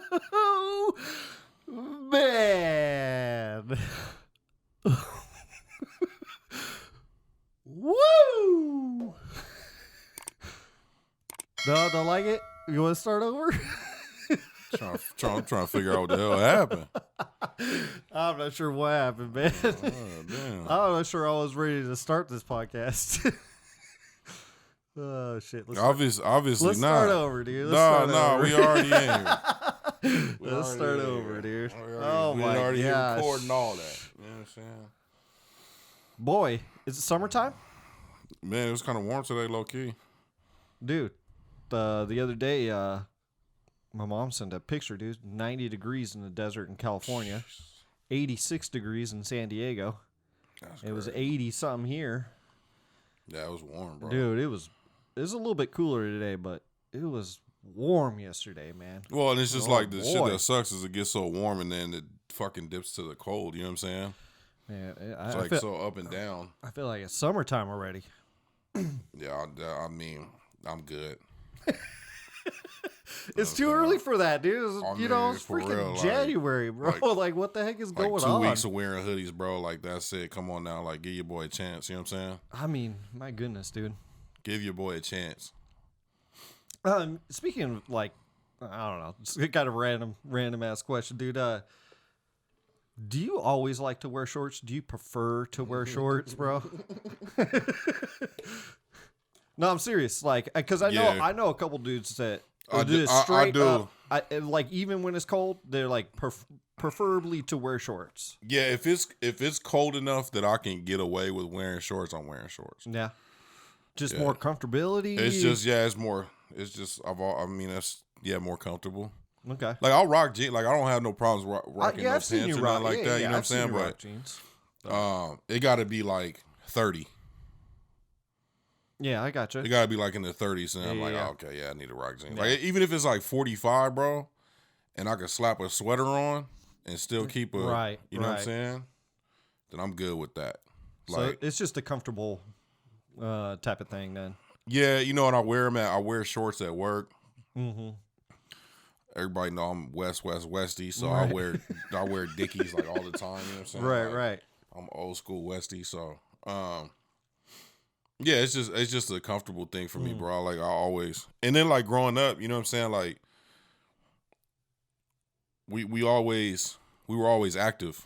Oh, man. Woo! No, don't like it? You want to start over? trying to figure out what the hell happened. I'm not sure what happened, man. Oh, damn. I'm not sure I was ready to start this podcast. Oh, shit. Obviously Let's not. start over, dude. We already in here. Let's start over, dude. We My already gosh. recording all that. You know what I'm saying? Boy, is it summertime? Man, it was kind of warm today, low key. Dude, the other day, my mom sent a picture, dude. 90 degrees in the desert in California. 86 degrees in San Diego. It was 80-something here. Yeah, it was warm, bro. Dude, it was a little bit cooler today, but it was warm yesterday, man. Well, and it's just like the shit boy. that sucks is it gets so warm and then it fucking dips to the cold. You know what I'm saying? Man, It's like so up and down. I feel like it's summertime already. Yeah, I mean, I'm good. It's too early for that, dude. I It's, mean, it's for freaking real, like- January, bro. Like, what the heck is Like going 2 on? weeks of wearing hoodies, bro. Like, that's it. Come on now. Like, give your boy a chance. You know what I'm saying? I mean, my goodness, dude. Give your boy a chance. Speaking of, like, I don't know, it's kind of random ass question, dude. Do you always like to wear shorts? Do you prefer to wear shorts, bro? No, I'm serious. Like, because I know a couple dudes that I do do- this I straight do. up. Like, even when it's cold, they're like preferably to wear shorts. Yeah, if it's cold enough that I can get away with wearing shorts, I'm wearing shorts. Yeah, just Yeah. more comfortability. It's just it's more. It's just that's more comfortable. okay. Like I'll rock jeans. Like I don't have no problems rocking no I've seen pants you or rock nothing like that. You know what I'm saying? rock But jeans. it got to be like 30. Yeah, I gotcha. It got to be like in the 30s, and I'm Yeah, like, yeah. oh, okay, yeah, I need a rock jeans. Yeah. Like even if it's like 45, bro, and I can slap a sweater on and still keep a Right, you know what I'm right. saying? Then I'm good with that. So Like it's just a comfortable type of thing then. yeah, you know what I wear them at? I wear shorts at work. Mm-hmm. Everybody know I'm Westy, so Right. I wear Dickies like all the time. You know what I'm saying? Right, Like, right. I'm old school Westy, so yeah, it's just a comfortable thing for me, bro. Like I always, and then like growing up, you know what I'm saying? Like we were always active.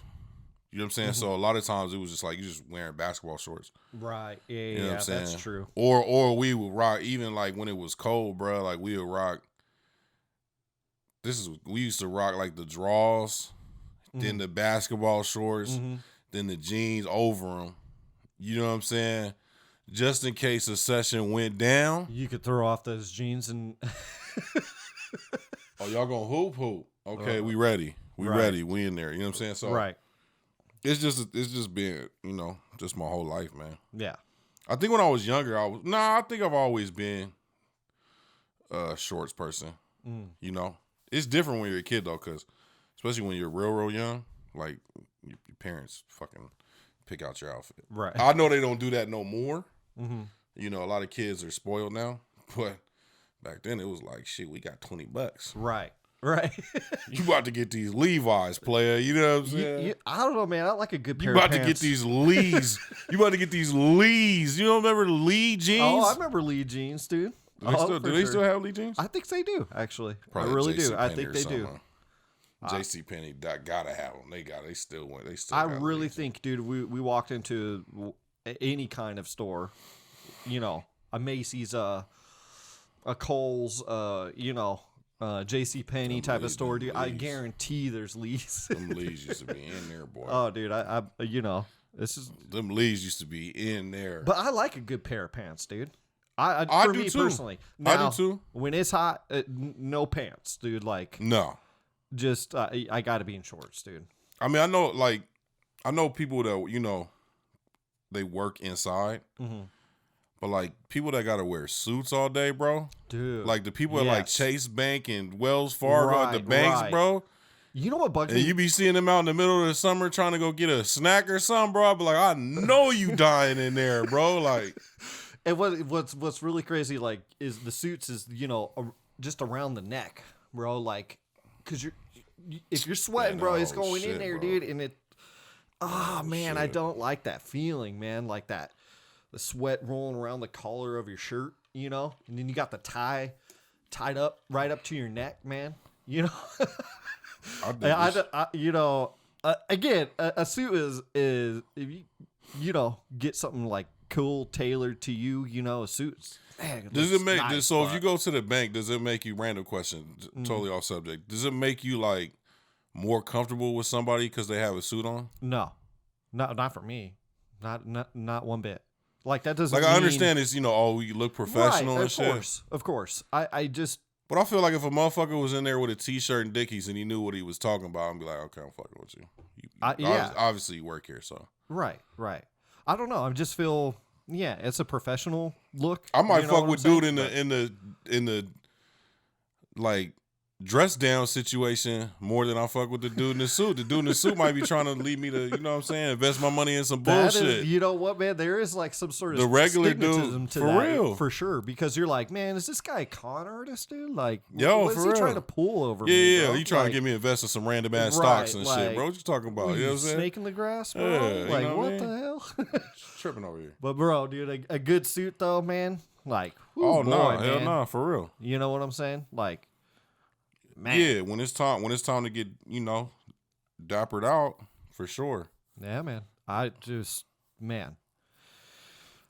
You know what I'm saying? So a lot of times it was just like you just wearing basketball shorts. Right. Yeah, You know what I'm that's saying? true. Or we would rock even like when it was cold, bro. Like we would rock. We used to rock like the draws, then the basketball shorts, Mm-hmm. then the jeans over them. You know what I'm saying? Just in case a session went down. You could throw off those jeans and Oh, y'all gonna hoop? Okay, we ready. We Right. ready. We in there. You know what I'm saying? So right. it's just been, just my whole life, man. Yeah. I think when I was younger, I think I've always been a shorts person. You know? It's different when you're a kid though, because especially when you're real young, like your parents fucking pick out your outfit. Right. I know they don't do that no more. Mm-hmm. You know, a lot of kids are spoiled now, but back then it was like, shit, we got $20. Right. Right. You about to get these Levi's, player. You know what I'm saying? I don't know, man. I like a good pair You about of to pants. get these Lees. You about to get these Lees. You don't remember the Lee jeans? Oh, I remember Lee jeans, dude. Do they still have Lee jeans? I think they do, actually. Probably I really JC do. I Penney think or they something. do. JC Penney gotta have them. They still went. They still. I got really Lees. think, dude, we walked into any kind of store, a Macy's, a Kohl's, J.C. Penney type of store, dude. I Lees. guarantee there's Lee's. Them Lees used to be in there, boy. Oh, dude, this is. Them Lees used to be in there. But I like a good pair of pants, dude. I I for do me too. personally. I Now, do too. When it's hot, no pants, dude. Like, No, just I got to be in shorts, dude. I mean I know people that they work inside, but like people that gotta wear suits all day, bro. Dude, Like the people at like yes. Chase Bank and Wells Fargo at the Right, banks, right. bro. You know what bugs And me? you be seeing them out in the middle of the summer trying to go get a snack or something, bro. I be like, I know you dying in there, bro. Like, And what's really crazy, like, is the suits is, you know, just around the neck, bro. Like, cause if you're sweating, bro, it's going in there, bro. Dude. And it, man, I don't like that feeling, man. Like the sweat rolling around the collar of your shirt, you know, and then you got the tie tied up right up to your neck, man. You know, you know, again, a suit is if you know, get something like cool tailored to you, you know, a suit. Man, does it make nice, so? If you go to the bank, does it make you, random question, totally off subject? Does it make you like more comfortable with somebody because they have a suit on? No, not for me, not one bit. Like that doesn't. Like I understand it's, you know, oh, you look professional and shit. Of course. I just. But I feel like if a motherfucker was in there with a t-shirt and Dickies and he knew what he was talking about, I'd be like, okay, I'm fucking with you. Obviously you work here, so. Right. I don't know. I just feel, yeah, it's a professional look. I might fuck with dude in the like dress down situation more than I fuck with the dude in the suit. The dude in the suit might be trying to lead me to, you know what I'm saying, invest my money in some bullshit. You know what, man? There is like some sort of the regular dude to for that, real, for sure. Because you're like, man, is this guy a con artist, dude? Like, yo, what for is he real trying to pull over me? Yeah, bro? you trying to get me invested in some random ass stocks and shit, bro? What you talking about? You know what I'm saying? Snake in the grass, bro. Yeah, like, you know what the hell? Tripping over here. But bro, dude, a good suit though, man. Like, oh no, hell no, no, for real. You know what I'm saying? Like. Man. Yeah, when it's time to get, you know, dappered out, for sure. Yeah, man. I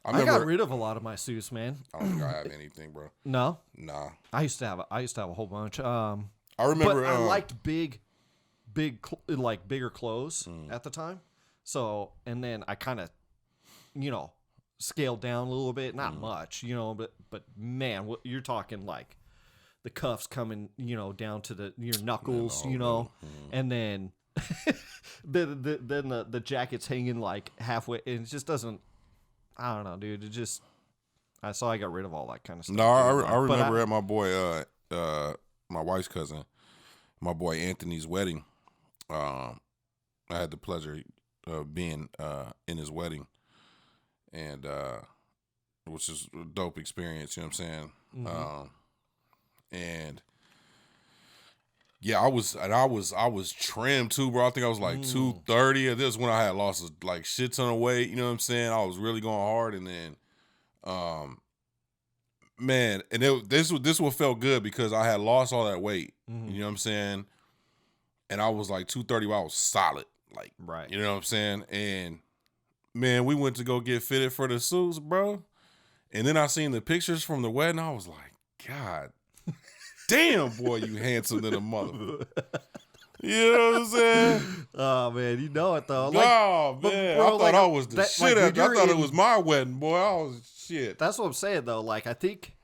remember, got rid of a lot of my suits, man. I don't think I have anything, bro. No? Nah. I used to have a whole bunch. I remember. But I liked bigger clothes at the time. So, and then I kind of, you know, scaled down a little bit. Not much, you know, but man, what you're talking like. The cuffs coming, you know, down to your knuckles, you know, and then the jacket's hanging like halfway, and it just doesn't. I don't know, dude. It just. I got rid of all that kind of stuff. No, I remember at my boy, my wife's cousin, my boy Anthony's wedding. I had the pleasure of being in his wedding, and which is a dope experience. You know what I'm saying? Mm-hmm. And yeah, I was trimmed too, bro. I think I was like 230. This is when I had lost like shit ton of weight. You know what I'm saying? I was really going hard, and then, man, and this what felt good because I had lost all that weight. Mm-hmm. You know what I'm saying? And I was like 230. I was solid, like, right. You know what I'm saying? And man, we went to go get fitted for the suits, bro. And then I seen the pictures from the wedding. I was like, God. Damn, boy, you handsome than a mother. You know what I'm saying? Oh, man, you know it, though. Like, oh, man, bro, I thought I was the shit. Like, I thought it was my wedding, boy. I was shit. That's what I'm saying, though. Like, I think,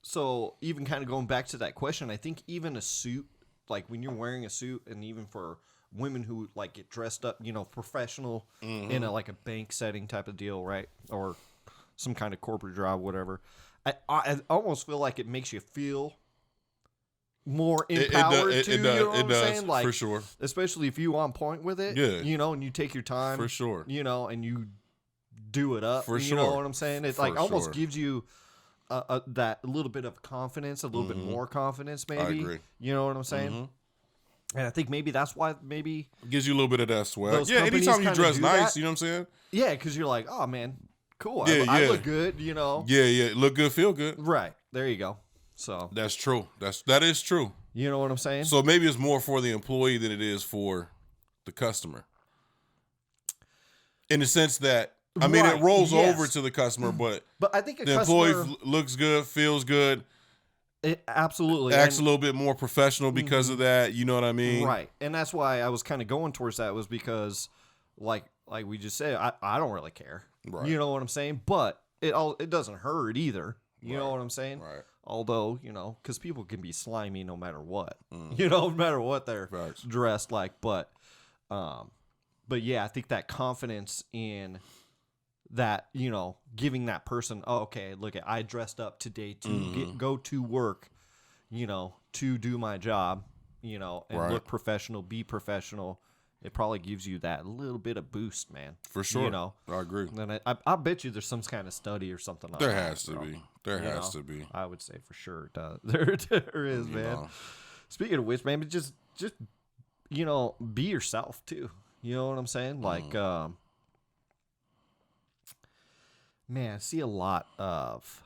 so even kind of going back to that question, I think even a suit, like when you're wearing a suit, and even for women who, like, get dressed up, you know, professional in a bank setting type of deal, right? Or some kind of corporate job, whatever. I almost feel like it makes you feel more empowered too. You know what I'm saying? Like, for sure. Especially if you on point with it. Yeah. You know, and you take your time. For sure. You know, and you do it up. For sure. You know what I'm saying? It's like almost gives you that little bit of confidence, a little bit more confidence, maybe. I agree. You know what I'm saying? Mm-hmm. And I think maybe that's why it gives you a little bit of that swag. Yeah, anytime you dress nice, you know what I'm saying? Yeah, because you're like, oh man, cool. Yeah, I look good, you know. Yeah. Look good, feel good. Right. There you go. So that's true. That is true. You know what I'm saying? So maybe it's more for the employee than it is for the customer. In the sense that, I mean, it rolls over to the customer, but I think the employee looks good, feels good. Absolutely. Acts a little bit more professional because of that. You know what I mean? Right. And that's why I was kind of going towards that, was because like we just said, I don't really care. Right. You know what I'm saying? But it doesn't hurt either. You know what I'm saying? Right. Although, you know, because people can be slimy no matter what. You know, no matter what they're dressed like. But yeah, I think that confidence in that, you know, giving that person, oh, okay, look, I dressed up today to go to work, you know, to do my job, you know, and look professional, be professional, it probably gives you that little bit of boost, man. For sure. You know, I agree. and I bet you there's some kind of study or something. There on that, has to bro. be. There You has know? to be. I would say for sure it does. There is, You man. know. Speaking of which, man, but just you know, be yourself too. You know what I'm saying? Like, man, I see a lot of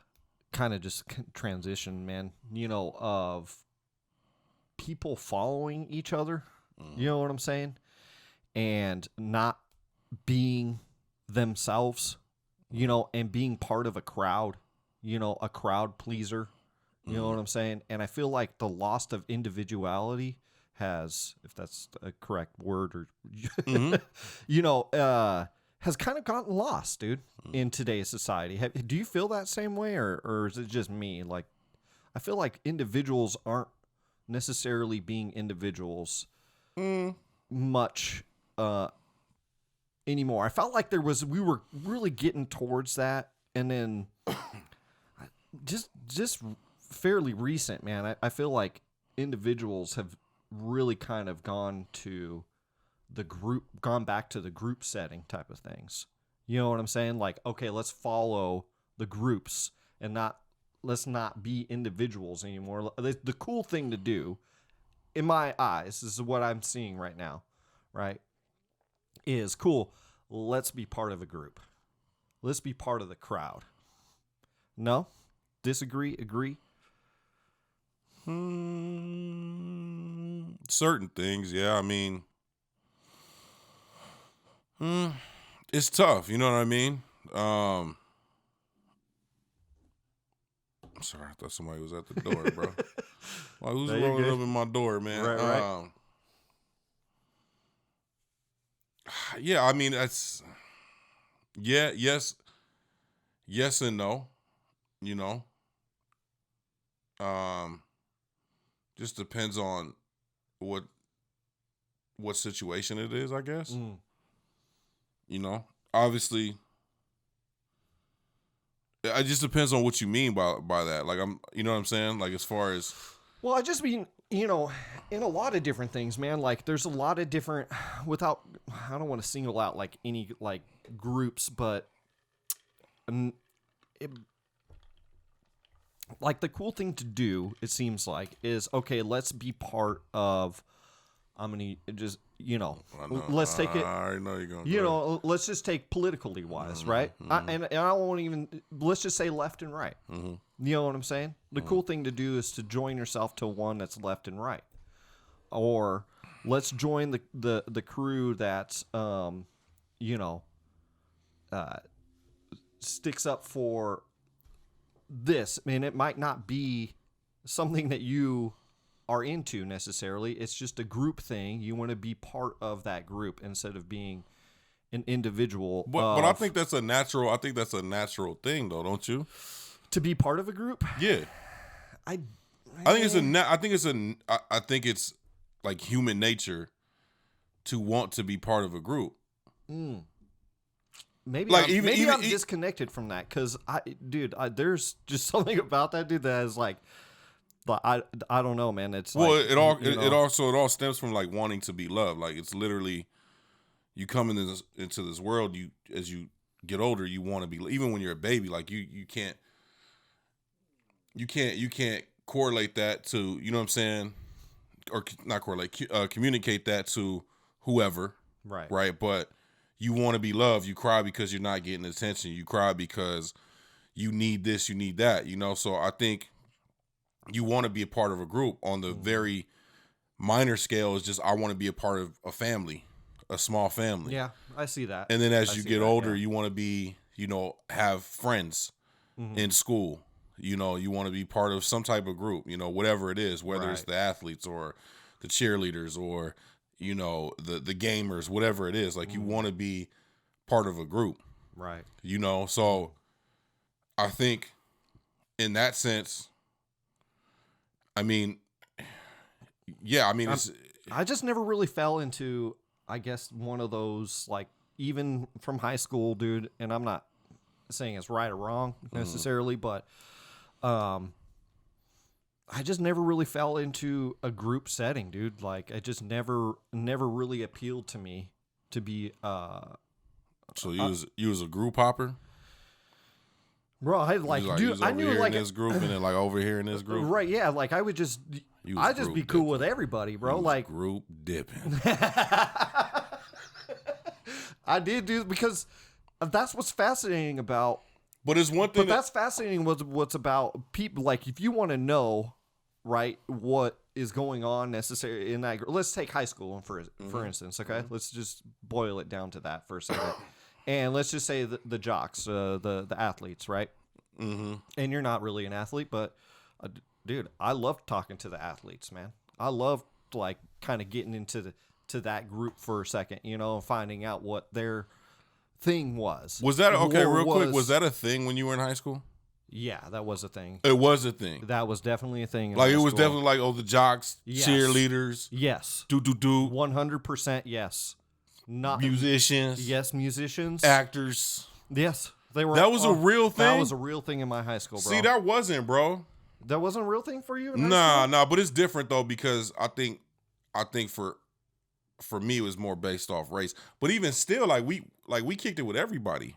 kind of just transition, man. You know, of people following each other. You know what I'm saying? And not being themselves, you know, and being part of a crowd, you know, a crowd pleaser. You know what I'm saying? And I feel like the loss of individuality has, if that's a correct word, or you know, has kind of gotten lost, dude, in today's society. Do you feel that same way, or is it just me? Like, I feel like individuals aren't necessarily being individuals much anymore. I felt like we were really getting towards that, and then just fairly recent, man. I feel like individuals have really kind of gone back to the group setting type of things. You know what I'm saying? Like, okay, let's follow the groups and let's not be individuals anymore. The cool thing to do, in my eyes, this is what I'm seeing right now, right? Is cool. Let's be part of a group. Let's be part of the crowd. No? Disagree? Agree? Certain things, yeah. I mean, it's tough. You know what I mean? I'm sorry, I thought somebody was at the door, bro. Like, who's No, you're rolling good. up in my door, man? Right. Yeah, I mean, that's yes and no. You know, just depends on what situation it is, I guess. You know, obviously, it just depends on what you mean by that. Like, you know what I'm saying? Like, as far as, Well, I just mean, you know, in a lot of different things, man. Like, there's a lot of different, I don't want to single out, like, any, like, groups, but, like, the cool thing to do, it seems like, is, okay, let's be part of, I'm going to just, you know, let's take it. I already know you're going to You know, let's just take politically wise, right? And I won't even, let's just say left and right. You know what I'm saying? The cool thing to do is to join yourself to one that's left and right. Or let's join the crew that's, you know, sticks up for this. I mean, it might not be something that you are into necessarily. It's just a group thing. You want to be part of that group instead of being an individual. But I think that's a natural. I think that's a natural thing, though, don't you? To be part of a group. Yeah. I think it's like human nature to want to be part of a group. Maybe like I'm disconnected from that because there's just something about that dude that is like. But I don't know, man. It's well, like, it all stems from like wanting to be loved. Like, it's literally you come into this world. You, as you get older, you want to be, even when you're a baby. Like, you can't correlate that to, you know what I'm saying, or not correlate, communicate that to whoever, right? But you want to be loved. You cry because you're not getting attention. You cry because you need this, you need that. You know, so I think. You want to be a part of a group. On the very minor scale is just, I want to be a part of a family, a small family. Yeah, I see that. And then as you get older, you want to be, you know, have friends in school. You know, you want to be part of some type of group, you know, whatever it is, whether it's the athletes or the cheerleaders or, you know, the gamers, whatever it is. Like, you want to be part of a group. Right. You know, so I think in that sense, I mean, yeah, I mean, I just never really fell into, I guess, one of those, like, even from high school, dude, and I'm not saying it's right or wrong necessarily, but I just never really fell into a group setting, dude. Like I just never really appealed to me to be So you was a group hopper? bro, I like, You was dude, you was I over knew here like in this group and then like over here in this group. right, yeah, like I would just You was I just group be cool dipping. with everybody, bro. You was Like group dipping. I did do because that's what's fascinating about. But it's one thing. But that's fascinating. What's about people? Like if you want to know, right, what is going on necessary in that. Let's take high school for instance. Okay, let's just boil it down to that for a second, and let's just say the jocks, the athletes, right? Mm-hmm. And you're not really an athlete, but dude, I love talking to the athletes, man. I love like kind of getting into that group for a second, you know, and finding out what their thing was. Was that okay? Or Real quick, was that a thing when you were in high school? Yeah, that was a thing. It was a thing. That was definitely a thing. In Like high it was school. definitely like the jocks, Yes. cheerleaders, Yes, do 100%. Yes, not musicians, Yes, musicians. actors. Yes, they were. That was a real thing? That was a real thing in my high school, bro. See, that wasn't, bro. That wasn't a real thing for you. In high school? Nah, but it's different though because I think for me it was more based off race. But even still, like we kicked it with everybody.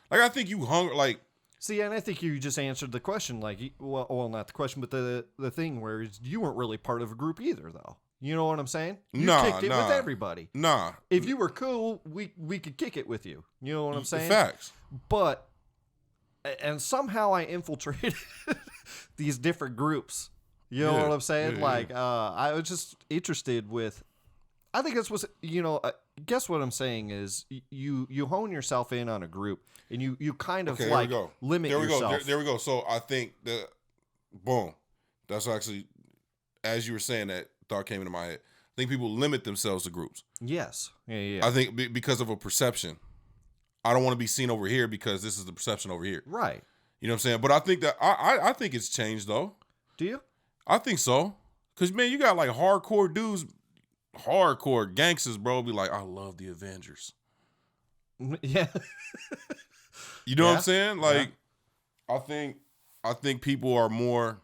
Like I think you hung like. See, and I think you just answered the question, like, well, not the question, but the thing where you weren't really part of a group either, though. You know what I'm saying? You kicked it with everybody. Nah. If you were cool, we could kick it with you. You know what I'm saying? Facts. But, and somehow I infiltrated these different groups. You know Yeah, what I'm saying? yeah, Like, I was just interested with, I think that's what, you know, guess what I'm saying is you hone yourself in on a group and you kind of like limit yourself. There we go. So I think boom, that's actually, as you were saying that thought came into my head. I think people limit themselves to groups. Yes. Yeah. I think because of a perception. I don't want to be seen over here because this is the perception over here. Right. You know what I'm saying? But I think that I think it's changed though. Do you? I think so. Cause man, you got like hardcore dudes, hardcore gangsters, bro. Be like, I love the Avengers. Yeah. You know what I'm saying? Like, I think people are more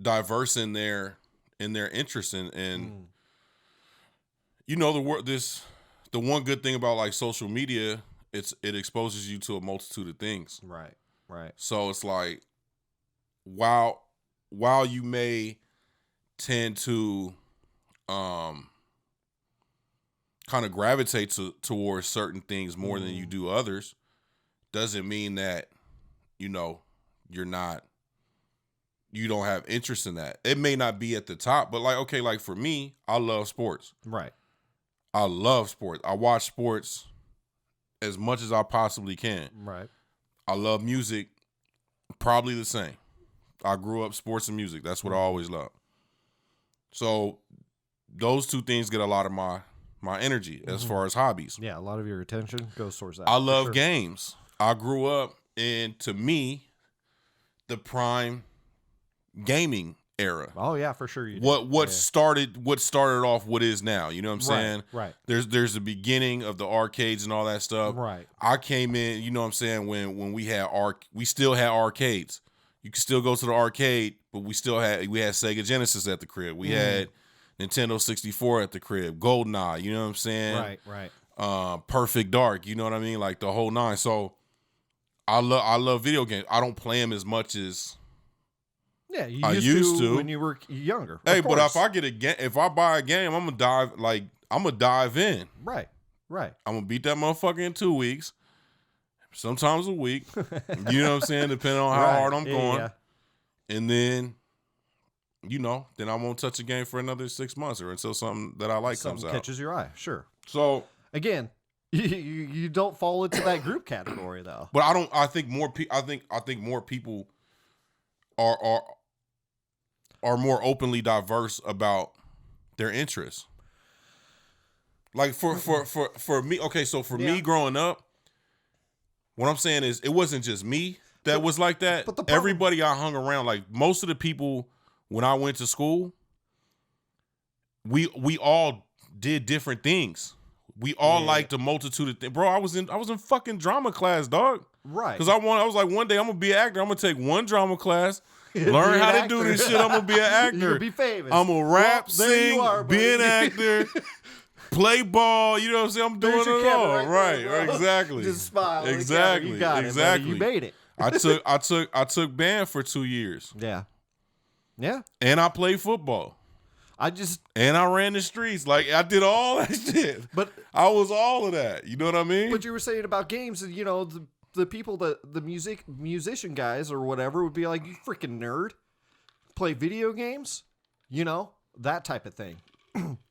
diverse in their interests and you know the one good thing about like social media, it exposes you to a multitude of things. Right. So it's like while you may tend to kind of gravitate towards certain things more than you do others, doesn't mean that, you know, you don't have interest in that. It may not be at the top, but like, okay, like for me, I love sports. Right. I love sports. I watch sports as much as I possibly can. Right. I love music, probably the same. I grew up sports and music. That's what I always loved. So those two things get a lot of my energy as far as hobbies. Yeah, a lot of your attention goes towards that. I love games. I grew up in, to me, the prime gaming era. Oh yeah, for sure you did. What started off what is now. You know what I'm saying? Right. There's the beginning of the arcades and all that stuff. Right. I came in, you know what I'm saying, when we still had arcades. You could still go to the arcade, but we had Sega Genesis at the crib. We had Nintendo 64 at the crib, GoldenEye, you know what I'm saying? Right. Perfect Dark, you know what I mean? Like the whole nine. So I love video games. I don't play them as much as you I used to when you were younger. Hey, Of but course. if I buy a game, I'm gonna dive in. Right. I'm gonna beat that motherfucker in 2 weeks, sometimes a week. You know what I'm saying? Depending on how hard I'm going. Yeah. And then, you know, then I won't touch a game for another 6 months or until something that I like Something comes out. catches your eye. Sure. So Again, you don't fall into that group category though. but I think more people are more openly diverse about their interests. Like for me, okay, so for me growing up, what I'm saying is it wasn't just me that was like that. But the problem, everybody I hung around, like most of the people when I went to school, we all did different things. We all liked a multitude of things. Bro, I was in fucking drama class, dog. Right. Because I was like, one day I'm gonna be an actor. I'm gonna take one drama class, learn how to do this shit. I'm gonna be an actor. You'll be famous. I'm gonna rap, Well, there you sing, are, be an buddy. actor, play ball. You know what I'm saying? I'm doing There's your it camera all. right there, Right, bro. exactly. Just smile. at the camera. Exactly. You got Exactly. it, buddy. You made it. I took band for 2 years. Yeah. Yeah. And I played football. And I ran the streets. Like, I did all that shit. But I was all of that. You know what I mean? But you were saying about games, and the people that the musician guys or whatever would be like, you freaking nerd, play video games, that type of thing.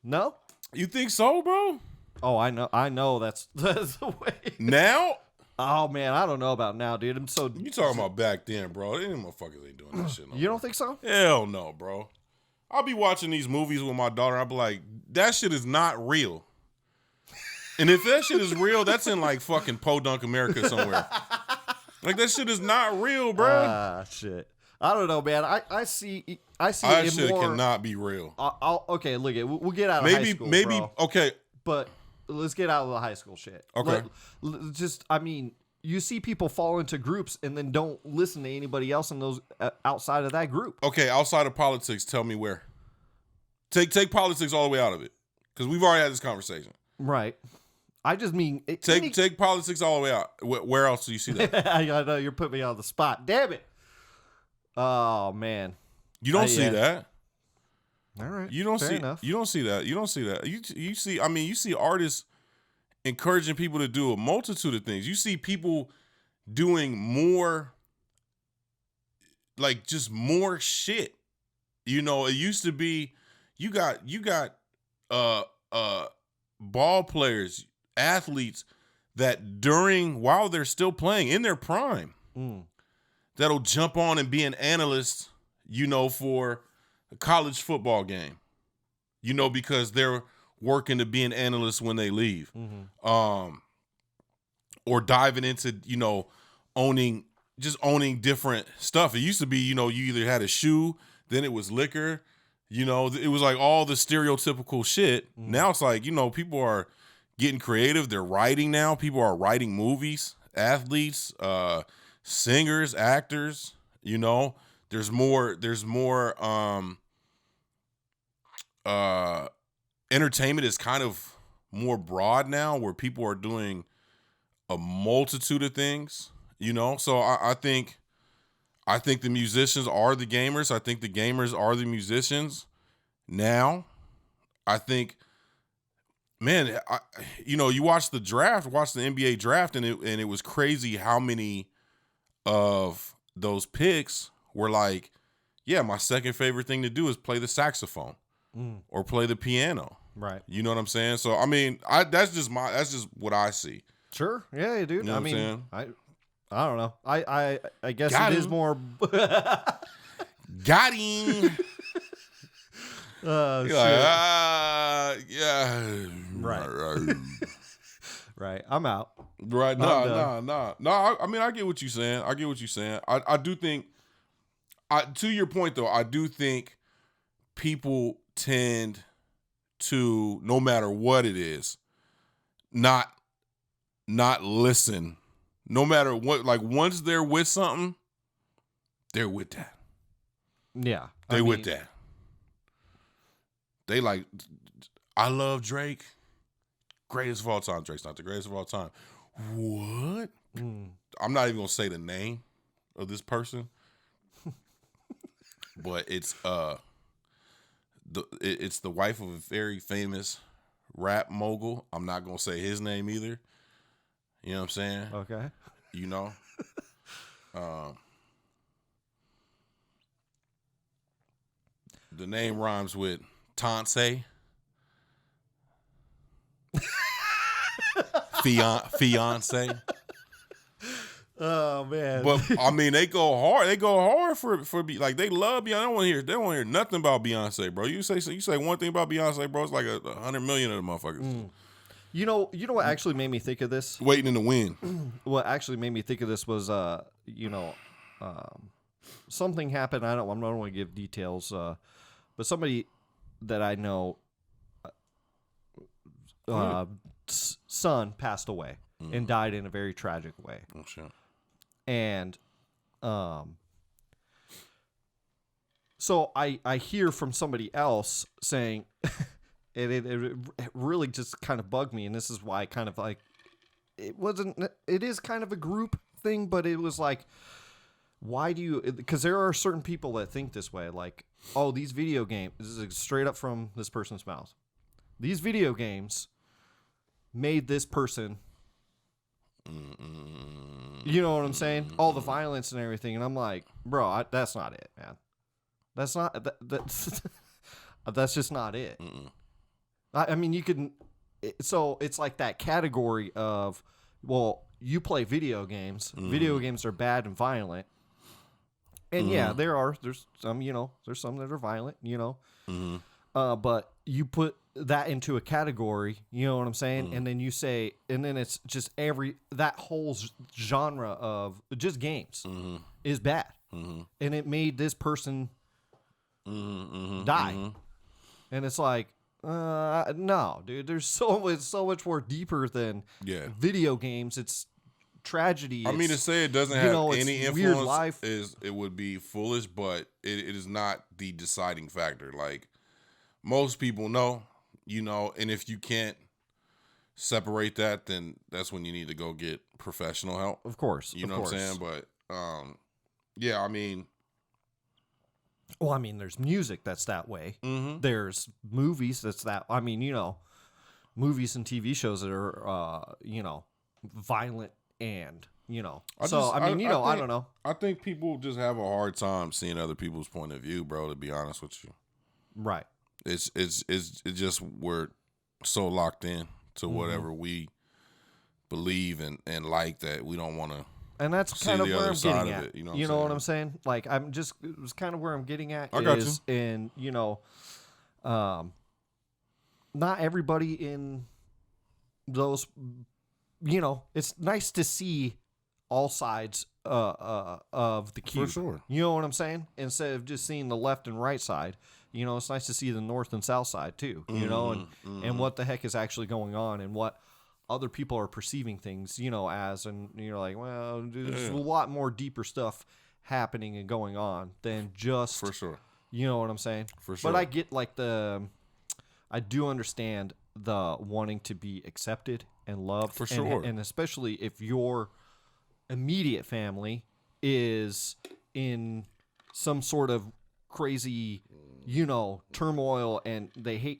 No? You think so, bro? Oh, I know that's the way. Now? Oh man, I don't know about now, dude. You talking about back then, bro? Them motherfuckers ain't doing that shit no You don't more. think so? Hell no, bro. I'll be watching these movies with my daughter. I'll be like, that shit is not real. And if that shit is real, that's in like fucking Podunk, America somewhere. Like, that shit is not real, bro. Shit. I don't know, man. I see That it shit more. cannot be real. Okay, look it. We'll get out of high school, bro. Okay. But let's get out of the high school shit. Okay. You see people fall into groups and then don't listen to anybody else in those outside of that group. Okay, outside of politics, tell me where. Take politics all the way out of it, because we've already had this conversation. Right. I just mean take politics all the way out. Where else do you see that? I know you're putting me on the spot. Damn it. Oh man. You don't see that. All right. You don't Fair see. enough. You don't see that. You don't see that. You see. I mean, you see artists encouraging people to do a multitude of things. You see people doing more, like just more shit. It used to be you got ball players, athletes that while they're still playing in their prime, that'll jump on and be an analyst, for a college football game, because they're working to be an analyst when they leave. Or diving into, owning different stuff. It used to be, you either had a shoe, then it was liquor, it was like all the stereotypical shit. Now it's like, people are getting creative. They're writing now. People are writing movies, athletes, singers, actors, there's more entertainment is kind of more broad now, where people are doing a multitude of things, so I think the musicians are the gamers. I think the gamers are the musicians now. I think, man, you watch the NBA draft, and it was crazy how many of those picks were like, yeah, my second favorite thing to do is play the saxophone or play the piano. Right. You know what I'm saying? So I mean, that's just what I see. Sure. Yeah, dude. You know what I'm saying? I don't know. I guess Got it is him. more. Got him. Shit. Yeah. Right. Right. I'm out. Right. No. I mean, I get what you're saying. I do think, to your point though, I do think people tend to, no matter what it is, not listen. No matter what, like once they're with something, they're with that. Yeah. With that. They like, I love Drake. Greatest of all time. Drake's not the greatest of all time. What? I'm not even gonna say the name of this person, but it's it's the wife of a very famous rap mogul. I'm not gonna say his name either. You know what I'm saying? Okay. The name rhymes with Tonse. Fiance. Oh man. But I mean, they go hard for like, they love Beyonce. They don't want to hear nothing about Beyonce, bro. You say one thing about Beyonce, bro, it's like 100 million of the motherfuckers. You know what actually made me think of this? Waiting in the wind. What actually made me think of this was something happened. I'm not going to give details, but somebody that I know, son passed away and died in a very tragic way. Oh shit. And so I hear from somebody else saying, and it really just kind of bugged me, and this is why I kind of like, it is kind of a group thing, but it was like, why do you, because there are certain people that think this way, like, oh, these video games, this is straight up from this person's mouth, these video games made this person, you know what I'm saying? All the violence and everything. And I'm like, bro, that's not it, man. That's not, that's just not it. I mean, you can, so it's like that category of, well, you play video games. Video games are bad and violent. And yeah, there's some, there's some that are violent, but you put that into a category, you know what I'm saying? And then you say, and then it's just that whole genre of just games is bad. And it made this person die. And it's like, no, dude, there's so much more deeper than video games. It's tragedy. I mean, to say it doesn't have any influence it would be foolish, but it is not the deciding factor. Like, most people know, and if you can't separate that, then that's when you need to go get professional help. Of course. You know what I'm saying? But, yeah, I mean. Well, I mean, there's music that's that way. There's movies that's that. I mean, movies and TV shows that are, violent and, I don't know. I think people just have a hard time seeing other people's point of view, bro, to be honest with you. Right. It's just we're so locked in to whatever we believe and like that we don't want to. And that's kind of where I'm getting at. You know what I'm saying? Like, it was kind of where I'm getting at. I got you. And, not everybody in those, it's nice to see all sides of the cube. For sure. You know what I'm saying? Instead of just seeing the left and right side, it's nice to see the north and south side too, and what the heck is actually going on and what other people are perceiving things, as, and you're like, well, there's a lot more deeper stuff happening and going on than just, for sure. You know what I'm saying? For sure. But I get I do understand the wanting to be accepted and loved. For sure. And especially if your immediate family is in some sort of crazy, turmoil and they hate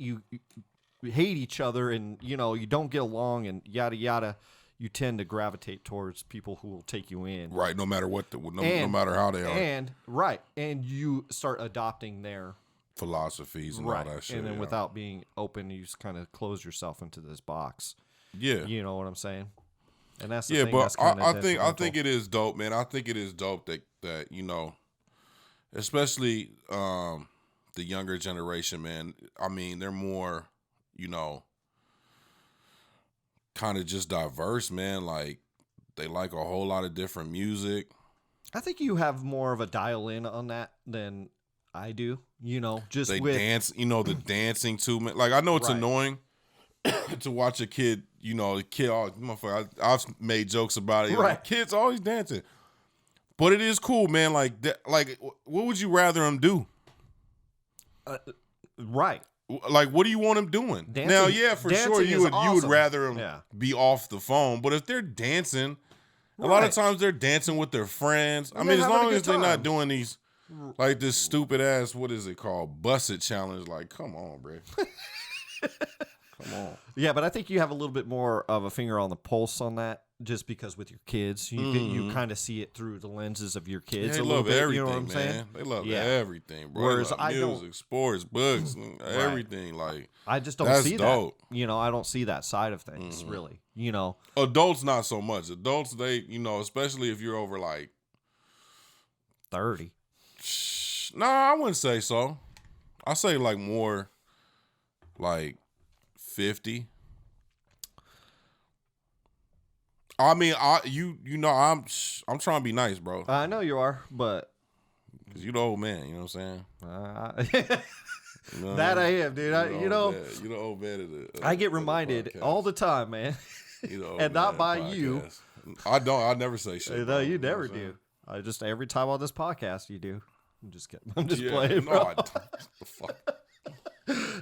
each other and, you don't get along and yada, yada, you tend to gravitate towards people who will take you in. Right. No matter what, no matter how they are. And you start adopting their philosophies and all that shit. And then without being open, you just kind of close yourself into this box. Yeah. You know what I'm saying? And that's the thing. But that's kind of I think it is dope, man. I think it is dope that especially the younger generation, man. I mean, they're more, kind of just diverse, man. Like, they like a whole lot of different music. I think you have more of a dial in on that than I do. Just they with dance. The dancing too, man. Like, I know it's annoying to watch a kid. The kid, motherfucker. I've made jokes about it. Like, kids always dancing, but it is cool, man. Like, like, what would you rather them do? Right. Like, what do you want them doing? Dancing, now, yeah, for sure, you would rather them be off the phone. But if they're dancing, a lot of times they're dancing with their friends. I mean, as long as they're not doing these, like, this stupid ass, what is it called, Bust It challenge. Like, come on, bro. Come on. Yeah, but I think you have a little bit more of a finger on the pulse on that, just because with your kids, you kind of see it through the lenses of your kids. They love everything, you know what I'm saying? They love everything, bro. Whereas they love music, sports, books, everything. Like, I just don't see dope. That. I don't see that side of things, really. Adults, not so much. Adults, they, especially if you're over like 30. Nah, I wouldn't say so. I say like more like 50. I mean, I'm trying to be nice, bro. I know you are, but because you the old man, you know what I'm saying? That I am, dude. You the old man of the I get reminded all the time, man, and not by you, I don't. I never say shit. No, bro. you know never what I'm saying? do. I just every time on this podcast you do. I'm just kidding. I'm just Yeah, playing. no, Bro. I don't. The fuck.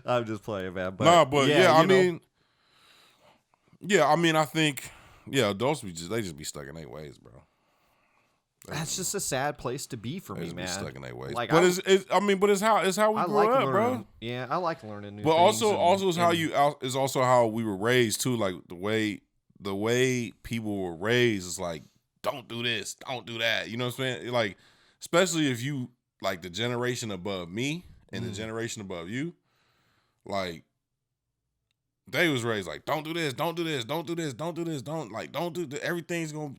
I'm just playing, man. But Nah, but yeah, I you know. mean, I think, adults they just be stuck in their ways, bro. That's just a sad place to be for They me, just man. be stuck in their ways. Like, But it's how we I grew like up, learning. bro. Yeah, I like learning new But things. also is how we were raised too. Like the way people were raised is like, don't do this, don't do that. You know what I'm saying? Like, especially if you like the generation above me and the generation above you, like they was raised like, don't do this, don't do this, don't do this, don't do this, don't do this.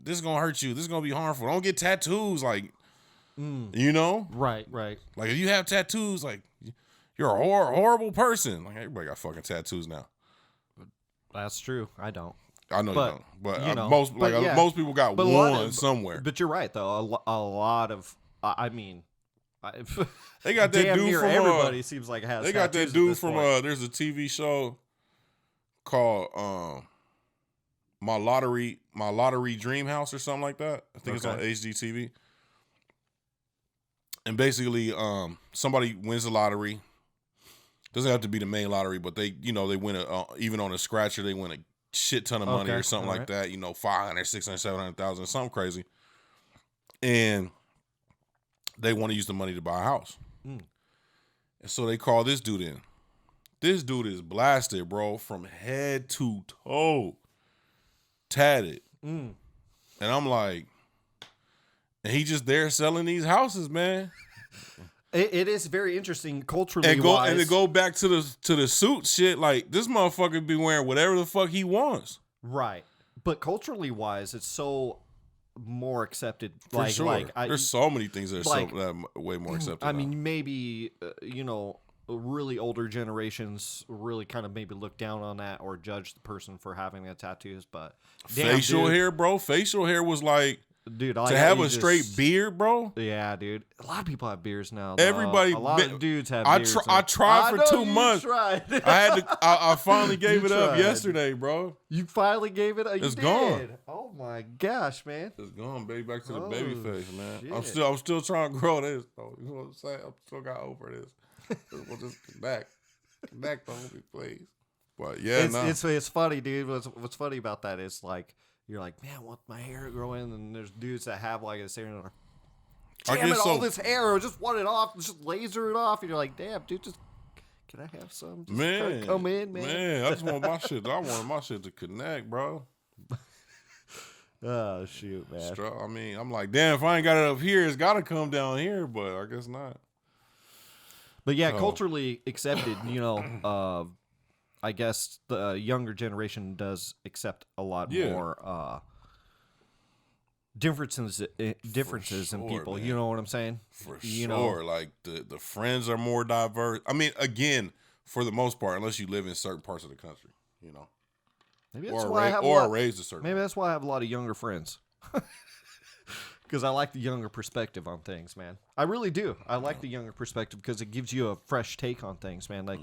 This is gonna hurt you. This is gonna be harmful. Don't get tattoos. Like, you know, Right. like if you have tattoos, like you're a horrible person. Like everybody got fucking tattoos now. That's true. I don't. I know But, you don't, but you know, most but yeah. most people got But a lot one of- somewhere. But you're right, though. A lot of, They got that damn dude near from everybody seems like has. they got that tattoos at dude this from point. there's a TV show called My Lottery Dream House or something like that. I think it's on Okay. HGTV. And basically, somebody wins the lottery. Doesn't have to be the main lottery, but they win even on a scratcher, they win a shit ton of money Okay, or something all like that. 500, 600, 700,000, something crazy. And they want to use the money to buy a house. And so they call this dude in. This dude is blasted, bro, from head to toe. Tatted. And I'm like, and he just there selling these houses, man. It is very interesting culturally And wise. to go back to the suit shit, like this motherfucker be wearing whatever the fuck he wants. Right. But culturally wise, it's so more accepted. For sure. There's so many things that are way more accepted. I now. mean, maybe, really older generations really kind of maybe look down on that or judge the person for having the tattoos. But damn, facial dude, hair, bro. Facial hair was like, dude, to have a straight beard, bro. Yeah, dude. A lot of people have beards now. Though. Everybody, a lot of dudes have I beards. I tried for 2 months. Tried. I finally gave You it up tried. yesterday, bro. You finally gave it. It's gone. Oh my gosh, man. It's gone, baby. Back to the Oh, baby face, man. shit. I'm still trying to grow this, though. You know what I'm saying? I'm still got over this. We'll just connect on me, please. But yeah, It's funny, dude. What's funny about that is like you're like, man, I want my hair growing, and there's dudes that have like this hair and they're like, damn it, all this hair, I just want it off, just laser it off, and you're like, damn, dude, just can I have some? Just man, come in, man. Man, I just want my shit. I wanted my shit to connect, bro. Oh shoot, man. I mean, I'm like, damn, if I ain't got it up here, it's got to come down here, but I guess not. But yeah, culturally accepted, I guess the younger generation does accept a lot more differences in sure, people. man. You know what I'm saying? For You sure. know. Like the friends are more diverse. I mean, again, for the most part, unless you live in certain parts of the country, Maybe that's or why I have raised a certain. Maybe that's why I have a lot of younger friends. Because I like the younger perspective on things, man. I really do. I like the younger perspective because it gives you a fresh take on things, man. Like,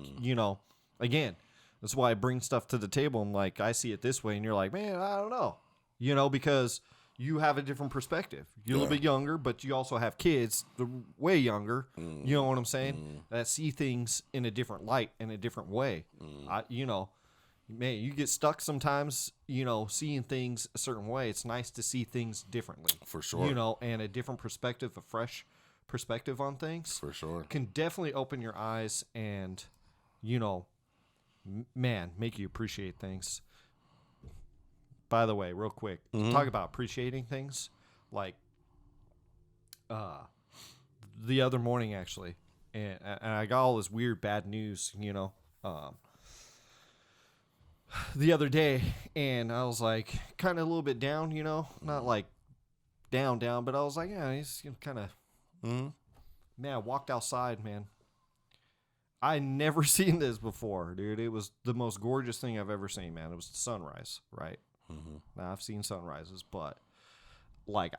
again, that's why I bring stuff to the table and like I see it this way and you're like, man, I don't know. Because you have a different perspective. You're a little bit younger, but you also have kids, way younger. You know what I'm saying? That see things in a different light, in a different way. Man, you get stuck sometimes, seeing things a certain way. It's nice to see things differently. For sure. And a different perspective, a fresh perspective on things. For sure. Can definitely open your eyes and, make you appreciate things. By the way, real quick, talk about appreciating things. Like, the other morning, actually, and I got all this weird bad news, the other day, and I was like kind of a little bit down, not like down, but I was like, yeah, he's kind of, man, I walked outside, man. I never seen this before, dude. It was the most gorgeous thing I've ever seen, man. It was the sunrise, right? Now, I've seen sunrises, but like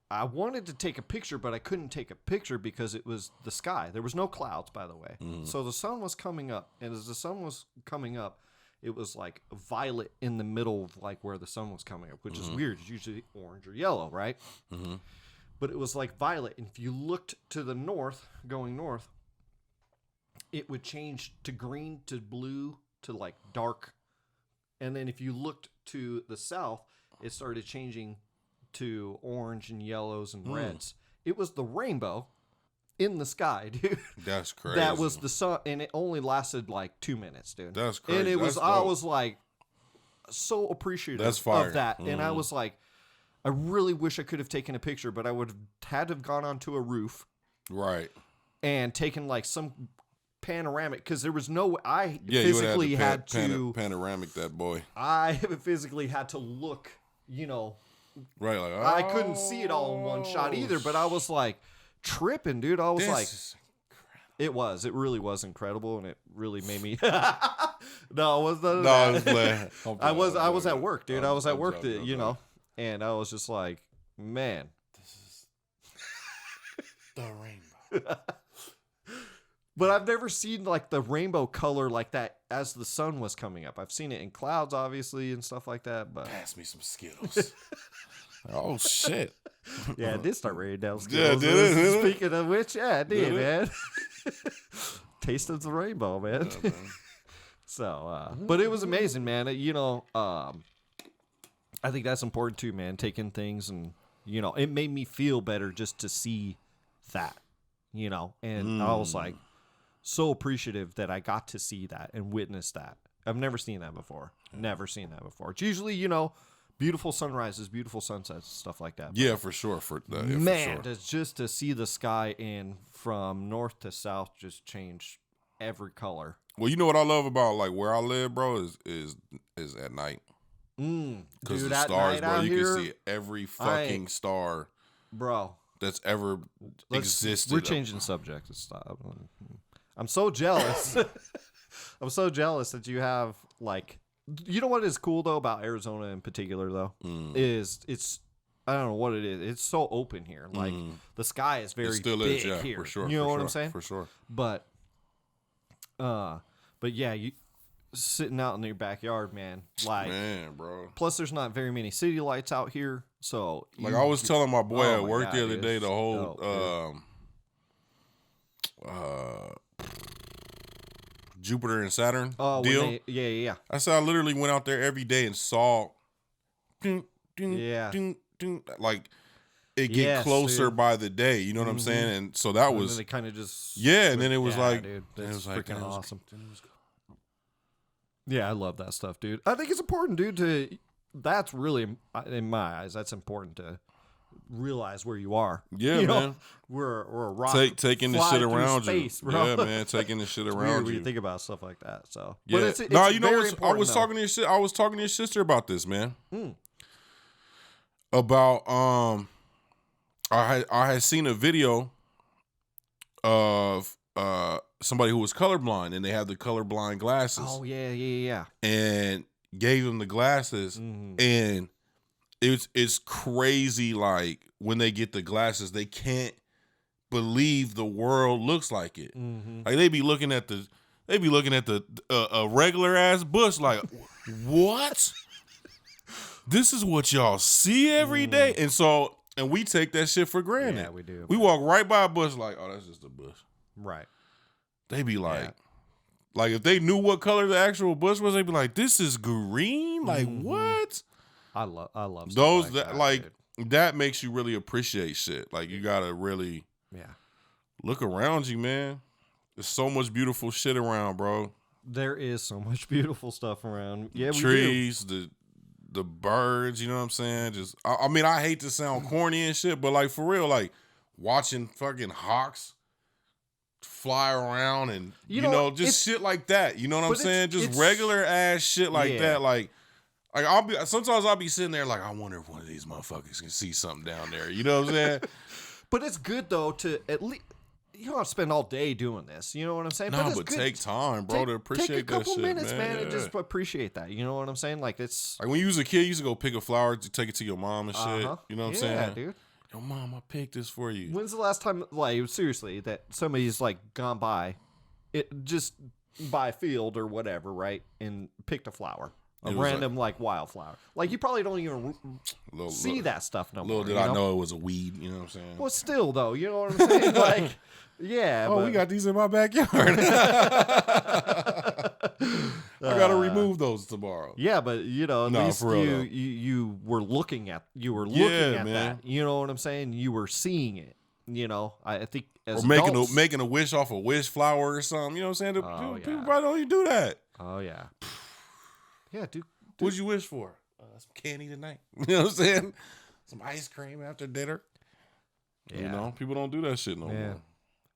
I wanted to take a picture, but I couldn't take a picture because it was the sky. There was no clouds, by the way. So the sun was coming up, and as the sun was coming up, it was like violet in the middle of like where the sun was coming up, which is weird. It's usually orange or yellow, right? But it was like violet. And if you looked to the north, going north, it would change to green to blue to like dark. And then if you looked to the south, it started changing to orange and yellows and reds. It was the rainbow in the sky, dude. That's crazy. That was the sun, and it only lasted like 2 minutes, dude. That's crazy. And it was, That's I dope. was like so appreciative That's fire. of that. And I was like, I really wish I could have taken a picture, but I would have had to have gone onto a roof Right. and taken like some panoramic, because there was no, I Yeah, physically you would have had to to, panoramic that boy. I physically had to look, Right, like I couldn't see it all in one shot either, but I was like tripping, dude. I was this like, is- it really was incredible, and it really made me. No, it was none of No, I that. was playing. I was at work, dude. I was at work, joking. and I was just like, man. The rainbow. But I've never seen like the rainbow color like that as the sun was coming up. I've seen it in clouds, obviously, and stuff like that. But Pass me some Skittles. Oh shit. yeah, it did start raining down. Yeah, Skittles. did it? Speaking of which, yeah, it did, Did it? man. Taste of the rainbow, man. Yeah, man. So, but it was amazing, man. I think that's important too, man. Taking things and, it made me feel better just to see that, and I was like so appreciative that I got to see that and witness that. I've never seen that before. Never seen that before. It's usually, beautiful sunrises, beautiful sunsets, stuff like that. Yeah, for sure. Man, just to see the sky and from north to south just change every color. Well, you know what I love about like where I live, bro, is at night. Because Dude, the at stars, night bro, out you here, can see every fucking star bro. that's ever existed. We're changing subject. Stop. I'm so jealous. I'm so jealous that you have like. You know what is cool though about Arizona in particular though is it's. I don't know what it is. It's so open here. Like the sky is very It still big is, yeah, here. for sure. You know for what sure, I'm saying? For sure. But yeah, you sitting out in your backyard, man. Like, Man, bro. plus there's not very many city lights out here, so Like I was telling my boy Oh at my work God, the other dude, day, it's the whole dope, Jupiter and Saturn when deal. yeah. I said I literally went out there every day and saw, ding, ding, Yeah. ding, ding, like it get Yes, closer dude. by the day. You know what I'm saying? And so that And was then they kind of just yeah. And then it was yeah, like, dude, then it that's was like, freaking then it was- awesome. then it was- Yeah, I love that stuff, dude. I think it's important, dude. That's really in my eyes. That's important to realize where you are. Yeah, You know, man. we're a rock. Taking the fly shit through around space, you. bro. Yeah, man. Taking the shit It's weird around when you. you think about stuff like that. So, Yeah. but it's no, you know very what? I important, was though. talking to your I was talking to your sister about this, man. About I had seen a video of somebody who was colorblind, and they had the colorblind glasses, Oh yeah. and gave them the glasses, and it's crazy. Like when they get the glasses, they can't believe the world looks like it. Like they be looking at the a regular ass bush, like what? This is what y'all see every day, and we take that shit for granted. Yeah, we do. We walk right by a bush, like, oh, that's just a bush. Right. They be like, like if they knew what color the actual bush was, they'd be like, this is green. Like what? I love stuff Those like that, that makes you really appreciate shit. Like you gotta really dude. Yeah. look around you, man. There's so much beautiful shit around, bro. There is so much beautiful stuff around. Yeah, we do. Trees, the birds, you know what I'm saying? Just I mean, I hate to sound corny and shit, but like for real, like watching fucking hawks fly around and you know just it's- shit like that. You know what I'm but saying? Just it's- regular ass shit like Yeah. that. Like sometimes I'll be sitting there like, I wonder if one of these motherfuckers can see something down there. You know what I'm saying? But it's good though to at least you don't have to spend all day doing this. You know what I'm saying? No, it's but good. take time, bro, to appreciate take a couple that shit, minutes, man. and Yeah. just appreciate that. You know what I'm saying? Like it's Like when you was a kid, you used to go pick a flower to take it to your mom and shit. You know what I'm yeah, saying? dude. Yo, mom, I picked this for you. When's the last time, like seriously, that somebody's like gone by, it just by a field or whatever, right, and picked a flower, a It was random like wildflower. Like you probably don't even see that stuff no more. Little did I know it was a weed. You know what I'm saying? Well, still though, you know what I'm saying? Like, yeah. Oh, we got these in my backyard. I gotta remove those tomorrow. Yeah, but at least for real, you were looking at man. that. You know what I'm saying? You were seeing it. I think as Or adults, making a wish off a wish flower or something. You know what I'm saying? People probably don't even do that. Oh yeah, yeah, dude. What'd you wish for? Some candy tonight. You know what I'm saying? Some ice cream after dinner. Yeah. You know, people don't do that shit no more.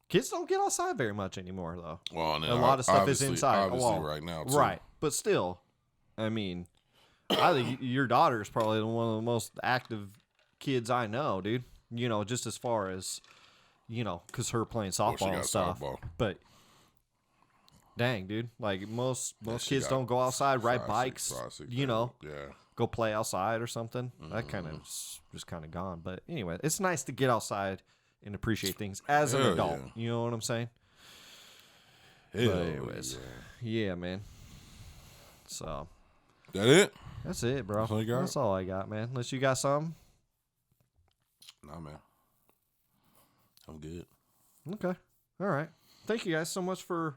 Kids don't get outside very much anymore, though. Well, a lot of stuff is inside. Obviously, right now, too. Right, but still, I mean, I think your daughter is probably one of the most active kids I know, dude. Just as far as, because her playing softball and stuff. Softball. But dang, dude, like most kids don't go outside, ride bikes, Yeah. go play outside or something. That kind of just kind of gone. But anyway, it's nice to get outside and appreciate things as an adult. Yeah. You know what I'm saying? But anyways, yeah, man. So that it? that's it, bro. That's all you got? That's all I got, man. Unless you got something. Nah, man. I'm good. Okay. All right. Thank you guys so much for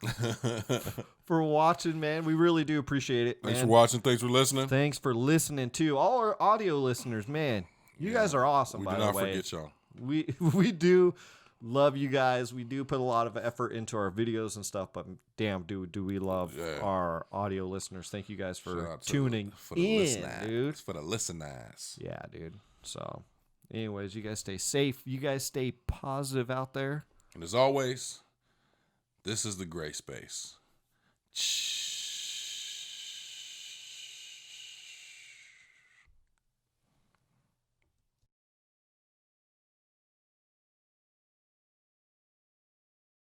watching, man. We really do appreciate it, man. Thanks for watching. Thanks for listening. Thanks for listening too. All our audio listeners, man. You guys are awesome, We by do the not way. forget y'all. We do love you guys. We do put a lot of effort into our videos and stuff, but damn, do we love our audio listeners. Thank you guys for tuning in, dude. It's for the listeners. Yeah, dude. So, anyways, you guys stay safe. You guys stay positive out there. And as always, this is the Gray Space.